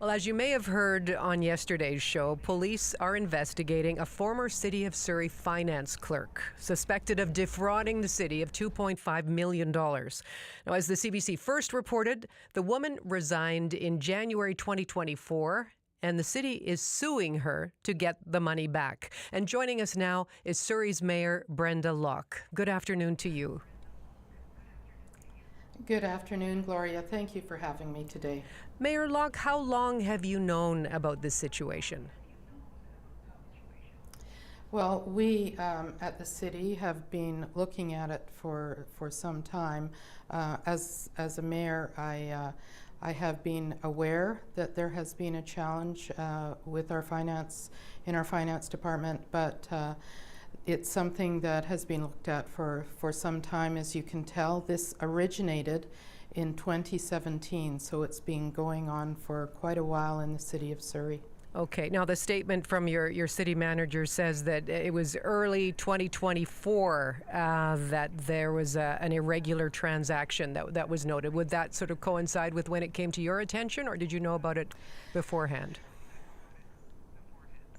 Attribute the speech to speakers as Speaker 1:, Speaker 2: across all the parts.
Speaker 1: Well, as you may have heard on yesterday's show, police are investigating a former City of Surrey finance clerk suspected of defrauding the city of $2.5 million. Now, as the CBC first reported, the woman resigned in January 2024. And the city is suing her to get the money back. And joining us now is Surrey's Mayor Brenda Locke. Good afternoon to you.
Speaker 2: Good afternoon, Gloria. Thank you for having me today.
Speaker 1: Mayor Locke, how long have you known about this situation?
Speaker 2: Well, we at the city have been looking at it for some time. As a mayor, I have been aware that there has been a challenge with our finance department, but it's something that has been looked at for some time. As you can tell, this originated in 2017, so it's been going on for quite a while in the city of Surrey.
Speaker 1: Okay, now the statement from your city manager says that it was early 2024 that there was an irregular transaction that was noted. Would that sort of coincide with when it came to your attention, or did you know about it beforehand?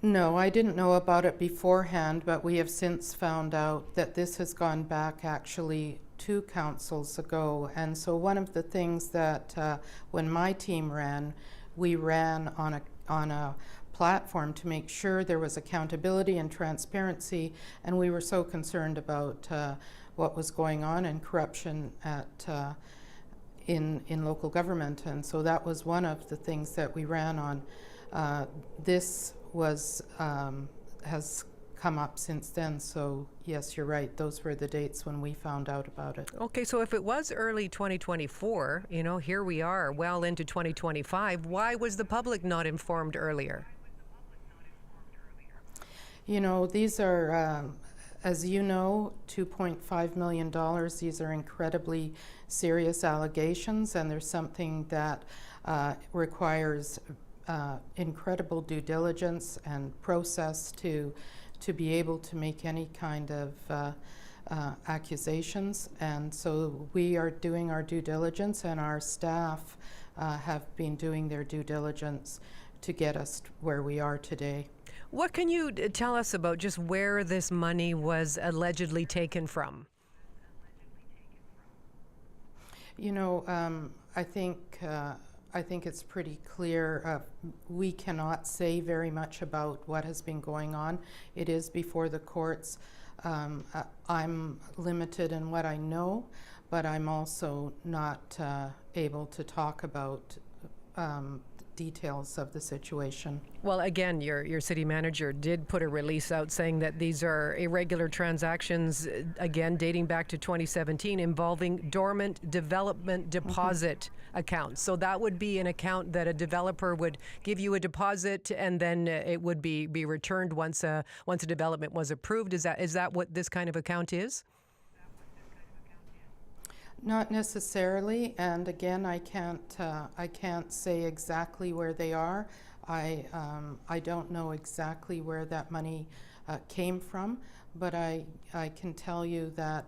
Speaker 2: No, I didn't know about it beforehand, but we have since found out that this has gone back actually 2 councils ago. And so one of the things that when my team ran, we ran on a platform to make sure there was accountability and transparency, and we were so concerned about what was going on and corruption in local government, and so that was one of the things that we ran on. This has come up since then, so yes, you're right, those were the dates when we found out about it.
Speaker 1: Okay, so if it was early 2024, here we are well into 2025, why was the public not informed earlier?
Speaker 2: These are, as you know, $2.5 million. These are incredibly serious allegations, and there's something that requires incredible due diligence and process to be able to make any kind of accusations. And so we are doing our due diligence, and our staff have been doing their due diligence to get us where we are today.
Speaker 1: What can you tell us about just where this money was allegedly taken from?
Speaker 2: I think it's pretty clear. We cannot say very much about what has been going on. It is before the courts. I'm limited in what I know, but I'm also not able to talk about details of the situation.
Speaker 1: Well, again, your city manager did put a release out saying that these are irregular transactions, again, dating back to 2017, involving dormant development deposit accounts. So that would be an account that a developer would give you a deposit, and then it would be returned once a development was approved. Is that what this kind of account is?
Speaker 2: Not necessarily, and again, I can't say exactly where they are. I don't know exactly where that money came from, but I can tell you that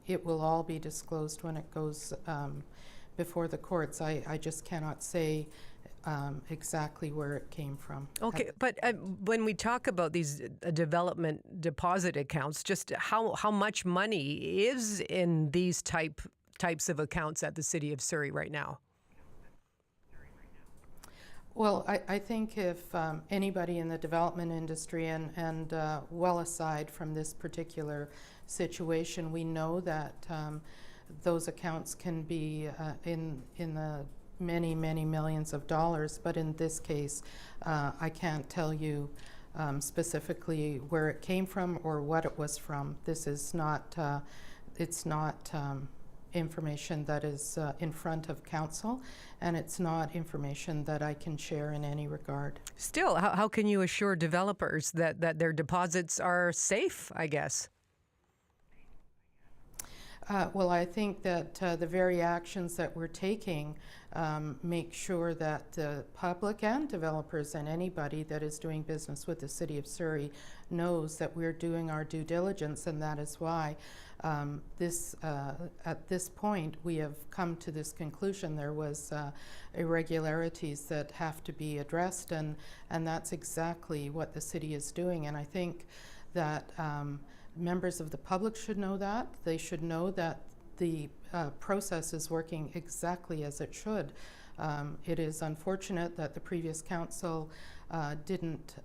Speaker 2: it will all be disclosed when it goes before the courts. I just cannot say exactly where it came from.
Speaker 1: Okay, but when we talk about these development deposit accounts, just how much money is in these types of accounts at the City of Surrey right now?
Speaker 2: Well, I think if anybody in the development industry and well aside from this particular situation, we know that those accounts can be in the many millions of dollars, but in this case, I can't tell you specifically where it came from or what it was from. This is not, it's not information that is in front of council, and it's not information that I can share in any regard.
Speaker 1: Still, how can you assure developers that their deposits are safe, I guess?
Speaker 2: Well, I think that the very actions that we're taking make sure that the public and developers and anybody that is doing business with the City of Surrey knows that we're doing our due diligence, and that is why at this point we have come to this conclusion. There was irregularities that have to be addressed, and that's exactly what the city is doing. And I think that members of the public should know that. They should know that the process is working exactly as it should. It is unfortunate that the previous council didn't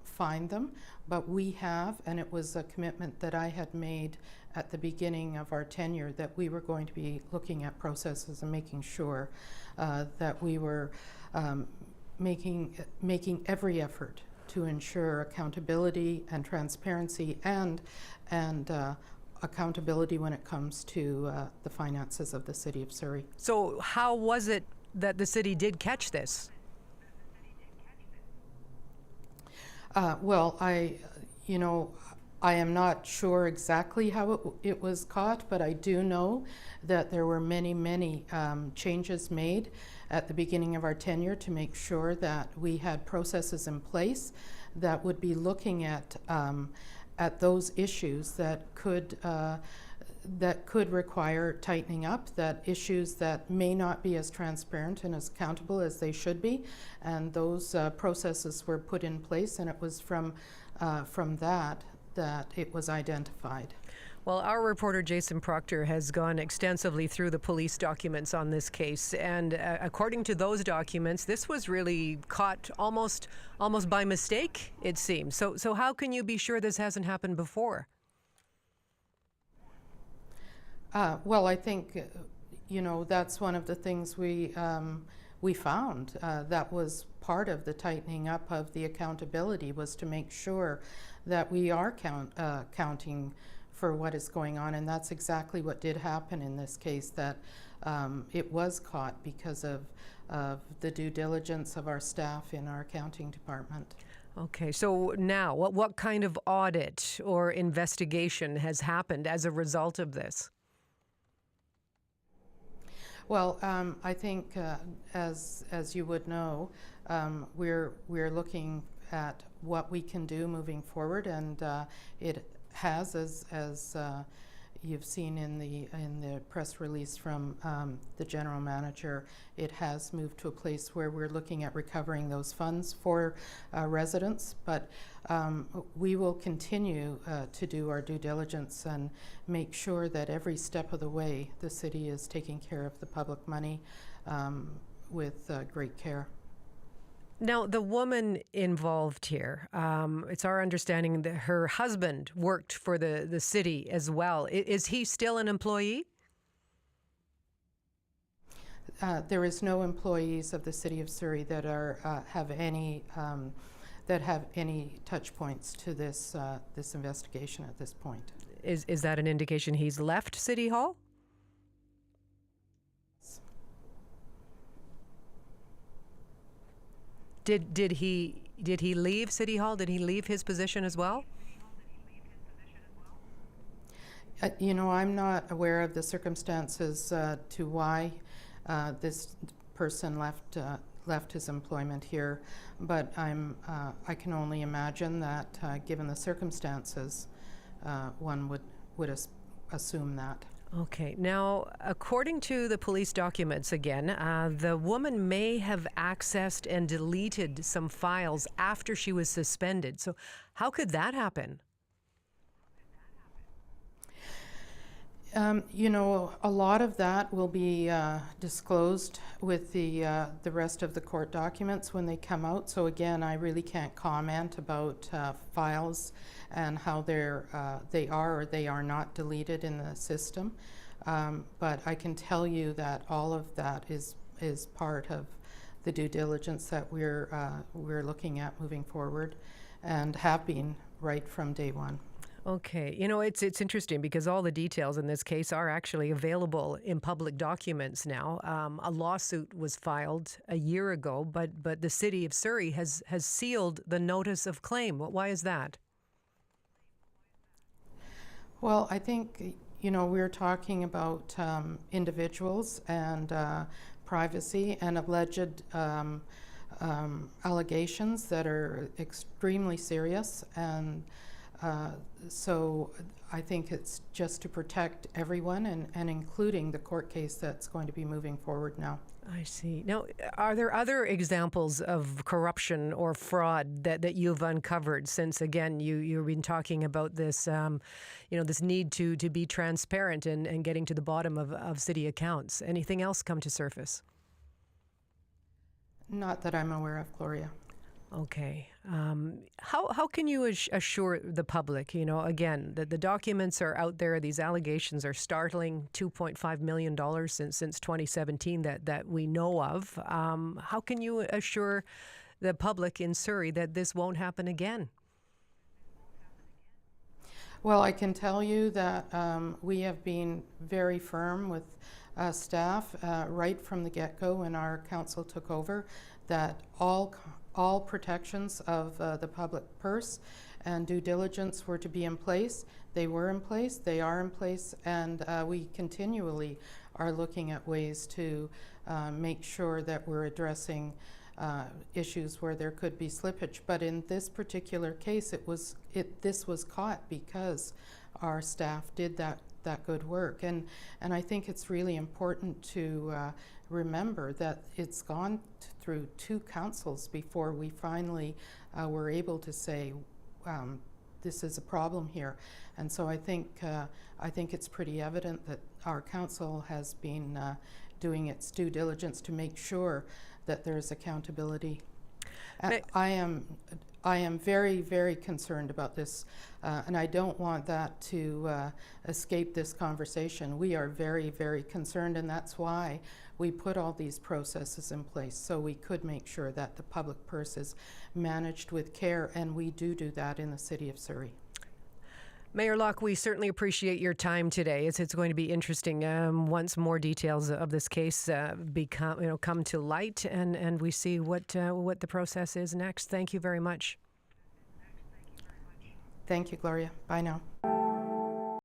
Speaker 2: find them, but we have, and it was a commitment that I had made at the beginning of our tenure that we were going to be looking at processes and making sure that we were making every effort to ensure accountability and transparency and accountability when it comes to the finances of the City of Surrey.
Speaker 1: So how was it that the city did catch this?
Speaker 2: Well, I am not sure exactly how it was caught, but I do know that there were many changes made at the beginning of our tenure to make sure that we had processes in place that would be looking at those issues that could require tightening up, that issues that may not be as transparent and as accountable as they should be, and those processes were put in place, and it was from that it was identified.
Speaker 1: Well, our reporter Jason Proctor has gone extensively through the police documents on this case, and according to those documents, this was really caught almost by mistake, it seems. So how can you be sure this hasn't happened before?
Speaker 2: Well, I think that's one of the things we found. That was part of the tightening up of the accountability, was to make sure that we are counting for what is going on, and that's exactly what did happen in this case, that it was caught because of the due diligence of our staff in our accounting department.
Speaker 1: Okay, so now what kind of audit or investigation has happened as a result of this?
Speaker 2: Well, I think as you would know, we're looking at what we can do moving forward, and it has, as you've seen in the press release from the general manager, it has moved to a place where we're looking at recovering those funds for residents. But we will continue to do our due diligence and make sure that every step of the way the city is taking care of the public money with great care.
Speaker 1: Now, the woman involved here, it's our understanding that her husband worked for the city as well. Is he still an employee?
Speaker 2: There is no employees of the City of Surrey that have any touch points to this investigation at this point.
Speaker 1: Is that an indication he's left City Hall? Did he leave City Hall? Did he leave his position as well?
Speaker 2: I'm not aware of the circumstances to why this person left his employment here, but I can only imagine that given the circumstances, one would assume that.
Speaker 1: Okay. Now, according to the police documents again, the woman may have accessed and deleted some files after she was suspended. So how could that happen?
Speaker 2: A lot of that will be disclosed with the rest of the court documents when they come out. So again, I really can't comment about files and how they are or they are not deleted in the system. But I can tell you that all of that is part of the due diligence that we're looking at moving forward, and have been right from day one.
Speaker 1: Okay. It's interesting because all the details in this case are actually available in public documents now. A lawsuit was filed a year ago, but the City of Surrey has sealed the notice of claim. Why is that?
Speaker 2: Well, I think, we're talking about individuals and privacy and alleged allegations that are extremely serious, and so I think it's just to protect everyone, and including the court case that's going to be moving forward now.
Speaker 1: I see. Now, are there other examples of corruption or fraud that you've uncovered since, again, you've been talking about this, this need to be transparent and getting to the bottom of city accounts? Anything else come to surface?
Speaker 2: Not that I'm aware of, Gloria.
Speaker 1: Okay. How can you assure the public, again, that the documents are out there, these allegations are startling, $2.5 million since 2017 that we know of. How can you assure the public in Surrey that this won't happen again?
Speaker 2: Well, I can tell you that we have been very firm with staff right from the get-go when our council took over, that all protections of the public purse and due diligence were to be in place. They were in place, they are in place, and we continually are looking at ways to make sure that we're addressing issues where there could be slippage. But in this particular case, this was caught because our staff did that good work, and I think it's really important to remember that it's gone through two councils before we finally were able to say this is a problem here. And so I think it's pretty evident that our council has been doing its due diligence to make sure that there's accountability. I am very, very concerned about this, and I don't want that to escape this conversation. We are very, very concerned, and that's why we put all these processes in place, so we could make sure that the public purse is managed with care, and we do that in the City of Surrey.
Speaker 1: Mayor Locke, we certainly appreciate your time today. It's going to be interesting once more details of this case come to light, and we see what the process is next. Thank you very much.
Speaker 2: Thank you, Gloria. Bye now.